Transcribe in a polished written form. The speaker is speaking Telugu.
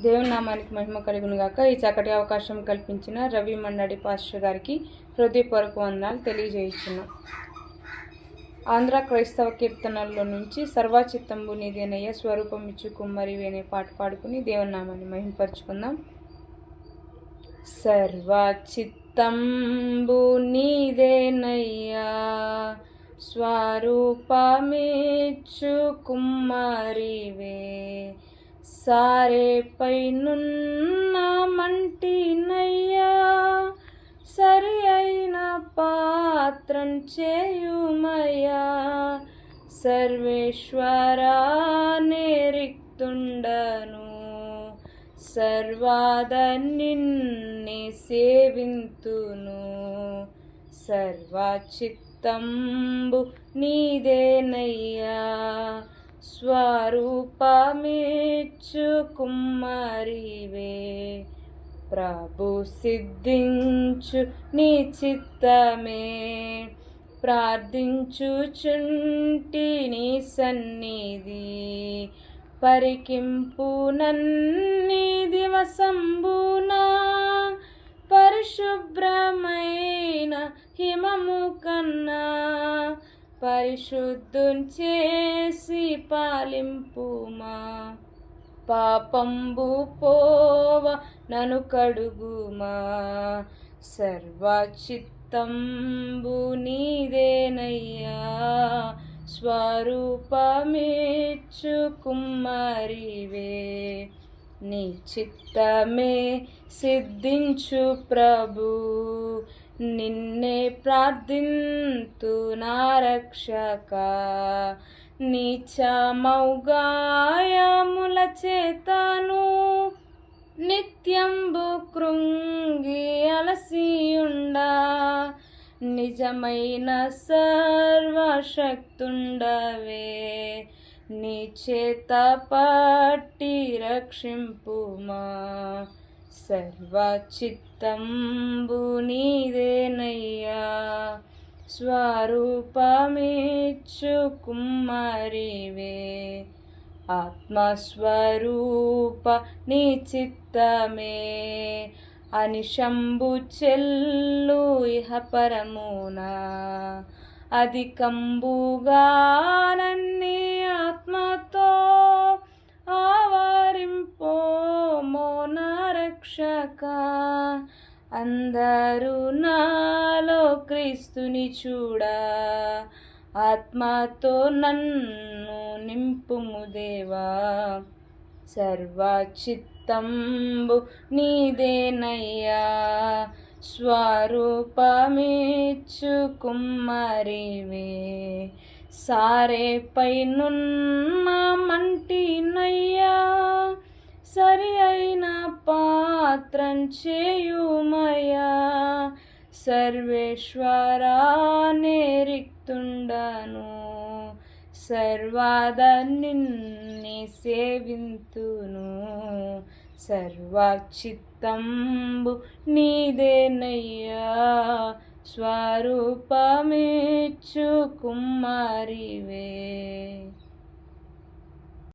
దేవుని నామానికి మహిమ కలుగును గాక. ఈ చక్కటి అవకాశం కల్పించిన రవి మండడి పాస్టర్ గారికి హృదయపూర్వక వందనాలు తెలియజేస్తున్నాం. ఆంధ్ర క్రైస్తవ కీర్తనల్లో నుంచి సర్వచిత్తంబు నీదేనయ్య స్వరూపం ఇచ్చు కుమ్మరివి అనే పాట పాడుకుని దేవుని నామాన్ని మహిమపరుచుకుందాం. సర్వచిత్తంబు నీదేనయ్యా స్వరూపమిచ్చు కుమ్మరివే, సారే పైనున్న మంటినయ్యా సరి అయిన పాత్రం చేయుమయ్యా. సర్వేశ్వరా నిరిక్తుండను సర్వాద నిన్నే సేవింతును. సర్వచిత్తంబు నీదేనయ్యా స్వరూపమిచ్చు కుమ్మరివే, ప్రభు సిద్ధించు నీ చిత్తమే ప్రార్థించుచుంటి నీ సన్నిధి. పరికింపు నన్ని దివసంబునా పరిశుభ్రమైన హిమము కన్నా పరిశుద్ధున్ చేసి పాలింపుమా. పాపంబు పోవ నను కడుగుమా. సర్వచిత్తంబు నీదేనయ్యా స్వరూపమిచ్చు కుమ్మరివే, నీ చిత్తమే సిద్ధించు ప్రభు. నిన్నే ప్రార్థింతు నా రక్షక. నీచమౌగాయముల చేతను నిత్యంబు కృంగి అలసియుండా, నిజమైన సర్వశక్తుండవే నీ చేత పట్టి రక్షింపుమా. సర్వచిత్తంబు నీదేనయ్యా స్వరూపమిచ్చు కుమ్మరివే, ఆత్మస్వరూప నీ చిత్తమే అనిశంబు చెల్లు ఇహ పరమునా. అధికంబుగా నన్ని ఆత్మతో ఆవరింపోమో నా రక్షక. అందరూ నాలో క్రీస్తుని చూడా, ఆత్మతో నన్ను నింపుము దేవా. సర్వచిత్తంబు నీదేనయ్యా స్వరూపమిచ్చు కుమ్మరివే, సారే పైనున్న మంటినయ్యా సరి అయిన పాత్రం చేయుమయ్యా. సర్వేశ్వరా నిరిక్తుండను సర్వాద నిన్నే సేవింతును. సర్వచిత్తంబు నీదేనయ్యా స్వరూపమిచ్చు కుమ్మరివే.